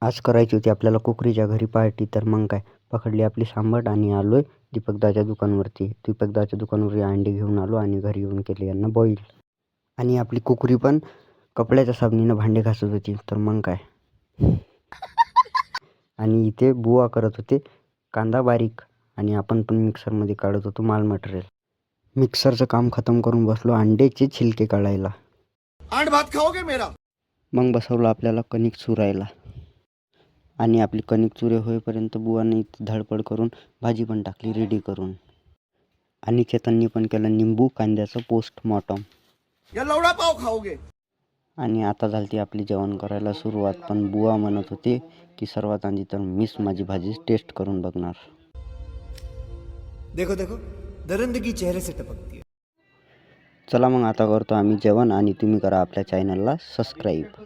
आज करायची होती आपल्याला कुकरीच्या घरी पार्टी, तर मग काय पकडली आपली सांबट आणि आलोय दीपकदाच्या दुकानवरती. दीपकदाच्या दुकानावरती अंडी घेऊन आलो आणि घरी येऊन केले यांना बॉईल. आणि आपली कुकरी पण कपड्याच्या साबणीनं भांडे घासत होती, तर मग काय. आणि इथे बुवा करत होते कांदा बारीक आणि आपण पण मिक्सरमध्ये काढत होतो माल मटेरियल. मिक्सरचं काम खतम करून बसलो अंड्याचे छिलके काढायला. अंड भात खाओगे मेरा? मग बसवलं आपल्याला कणिक चुरायला. आणि आपली कणिक चुरे होईपर्यंत बुवाने इथे धडपड करून भाजी पण टाकली रेडी करून. आणि चेतननी पण केलं निंबू कांद्याचं पोस्टमॉर्टम. या लवडा पाव खाओगे? आणि आता झाली आपली जेवण करायला सुरुवात, पण बुवा म्हणत होते की सर्वात आधी तर मीच माझी भाजी टेस्ट करून बघणार. देखो देखो दरिंदगी चेहरे से टपकती है. चला मग आता करतो आम्ही जेवण आणि तुम्ही करा आपल्या चॅनलला सबस्क्राईब.